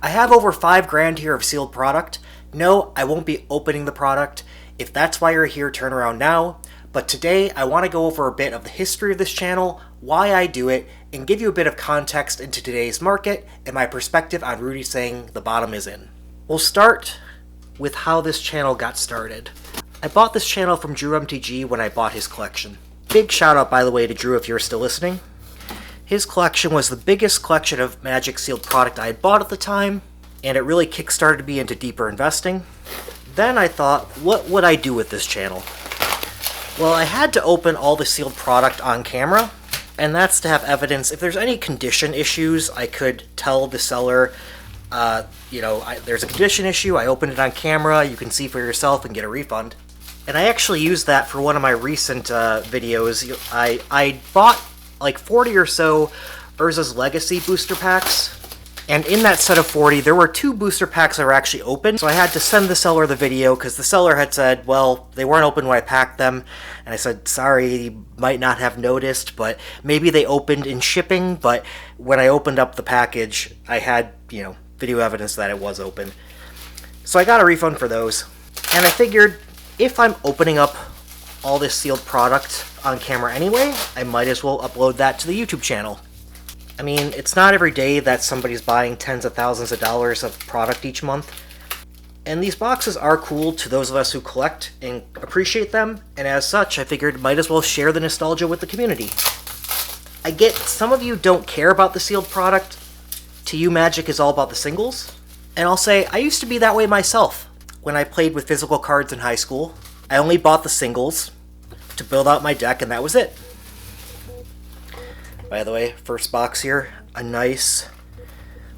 I have over $5,000 here of sealed product. No, I won't be opening the product. If that's why you're here, turn around now. But today, I want to go over a bit of the history of this channel, why I do it, and give you a bit of context into today's market and my perspective on Rudy saying the bottom is in. We'll start with how this channel got started. I bought this channel from Drew MTG when I bought his collection. Big shout out, by the way, to Drew if you're still listening. His collection was the biggest collection of Magic sealed product I had bought at the time, and it really kickstarted me into deeper investing. Then I thought, what would I do with this channel? Well, I had to open all the sealed product on camera, and that's to have evidence. If there's any condition issues, I could tell the seller, there's a condition issue, I opened it on camera, you can see for yourself and get a refund. And I actually used that for one of my recent videos. I bought like 40 or so Urza's Legacy booster packs, and in that set of 40 there were 2 booster packs that were actually open, so I had to send the seller the video because the seller had said, well, they weren't open when I packed them, and I said, sorry, you might not have noticed, but maybe they opened in shipping, but when I opened up the package I had, video evidence that it was open. So I got a refund for those, and I figured if I'm opening up all this sealed product on camera anyway, I might as well upload that to the YouTube channel. I mean, it's not every day that somebody's buying tens of thousands of dollars of product each month. And these boxes are cool to those of us who collect and appreciate them, and as such, I figured might as well share the nostalgia with the community. I get some of you don't care about the sealed product. To you, Magic is all about the singles. And I'll say, I used to be that way myself. When I played with physical cards in high school, I only bought the singles to build out my deck, and that was it. By the way, first box here, a nice,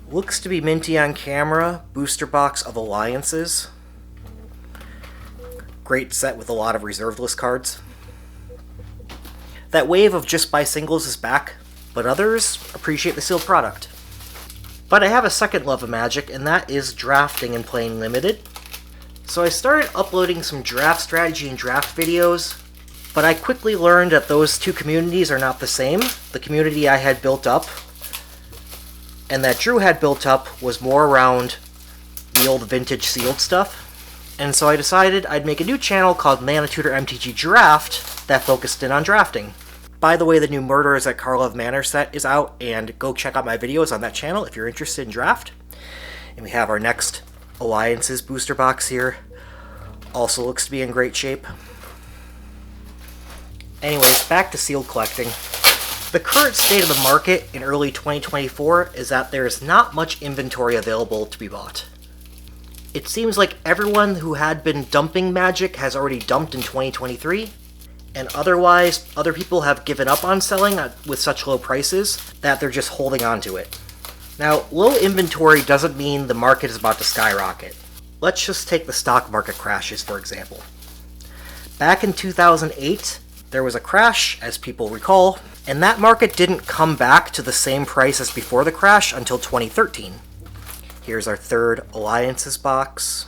looks to be minty on camera, booster box of Alliances. Great set with a lot of reserved list cards. That wave of just buy singles is back, but others appreciate the sealed product. But I have a second love of Magic, and that is drafting and playing Limited. So I started uploading some draft strategy and draft videos, but I quickly learned that those two communities are not the same. The community I had built up and that Drew had built up was more around the old Vintage Sealed stuff. And so I decided I'd make a new channel called ManaTutor MTG Draft that focused in on drafting. By the way, the new Murderers at Karlov Manor set is out, and go check out my videos on that channel if you're interested in draft. And we have our next Alliances booster box here. Also looks to be in great shape. Anyways, back to sealed collecting. The current state of the market in early 2024 is that there is not much inventory available to be bought. It seems like everyone who had been dumping Magic has already dumped in 2023, and otherwise, other people have given up on selling with such low prices that they're just holding on to it. Now, low inventory doesn't mean the market is about to skyrocket. Let's just take the stock market crashes, for example. Back in 2008, there was a crash, as people recall, and that market didn't come back to the same price as before the crash until 2013. Here's our third Alliances box.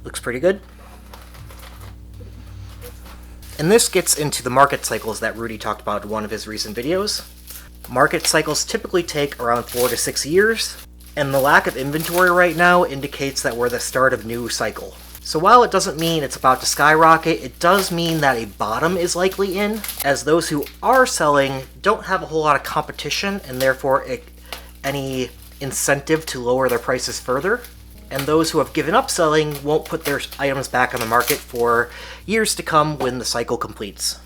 Looks pretty good. And this gets into the market cycles that Rudy talked about in one of his recent videos. Market cycles typically take around 4 to 6 years, and the lack of inventory right now indicates that we're at the start of a new cycle. So while it doesn't mean it's about to skyrocket, it does mean that a bottom is likely in, as those who are selling don't have a whole lot of competition and therefore any incentive to lower their prices further. And those who have given up selling won't put their items back on the market for years to come when the cycle completes.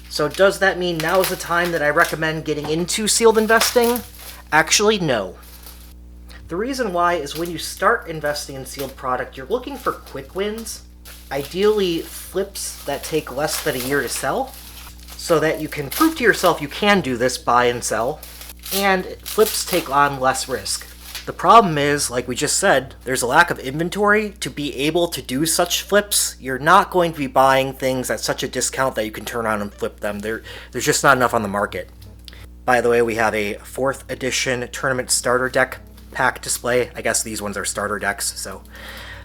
So does that mean now is the time that I recommend getting into sealed investing? Actually, no. The reason why is when you start investing in sealed product, you're looking for quick wins, ideally flips that take less than a year to sell, so that you can prove to yourself you can do this, buy and sell, and flips take on less risk. The problem is, like we just said, there's a lack of inventory to be able to do such flips. You're not going to be buying things at such a discount that you can turn on and flip them. There's just not enough on the market. By the way, we have a 4th edition tournament starter deck pack display. I guess these ones are starter decks, so.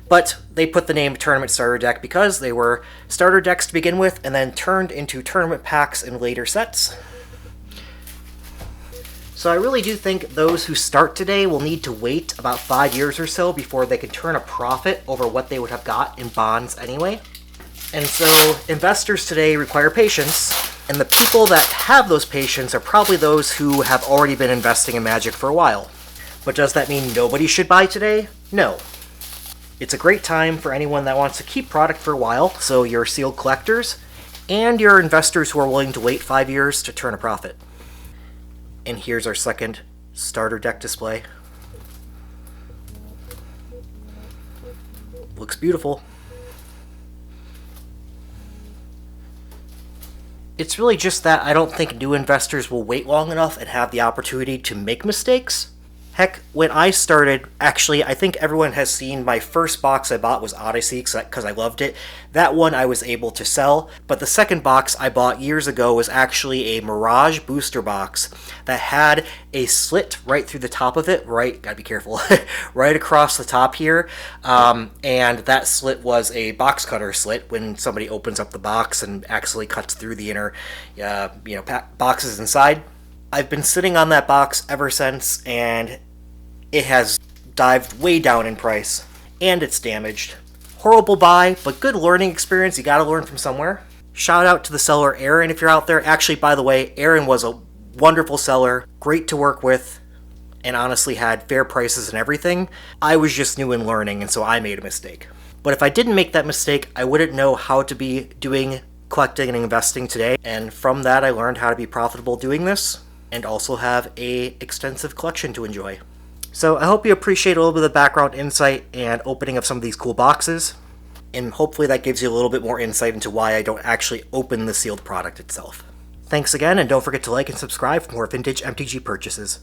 But they put the name tournament starter deck because they were starter decks to begin with and then turned into tournament packs in later sets. So I really do think those who start today will need to wait about 5 years or so before they can turn a profit over what they would have got in bonds anyway. And so investors today require patience, and the people that have those patience are probably those who have already been investing in Magic for a while. But does that mean nobody should buy today? No. It's a great time for anyone that wants to keep product for a while, so your sealed collectors, and your investors who are willing to wait 5 years to turn a profit. And here's our second starter deck display. Looks beautiful. It's really just that I don't think new investors will wait long enough and have the opportunity to make mistakes. Heck, when I started, actually, I think everyone has seen my first box I bought was Odyssey because I loved it. That one I was able to sell, but the second box I bought years ago was actually a Mirage booster box that had a slit right through the top of it, gotta be careful, right across the top here, and that slit was a box cutter slit when somebody opens up the box and accidentally cuts through the inner boxes inside. I've been sitting on that box ever since, and it has dived way down in price, and it's damaged. Horrible buy, but good learning experience. You gotta learn from somewhere. Shout out to the seller, Aaron, if you're out there. Actually, by the way, Aaron was a wonderful seller, great to work with, and honestly had fair prices and everything. I was just new in learning, and so I made a mistake. But if I didn't make that mistake, I wouldn't know how to be doing collecting and investing today, and from that I learned how to be profitable doing this, and also have a extensive collection to enjoy. So I hope you appreciate a little bit of the background insight and opening of some of these cool boxes, and hopefully that gives you a little bit more insight into why I don't actually open the sealed product itself. Thanks again, and don't forget to like and subscribe for more vintage MTG purchases.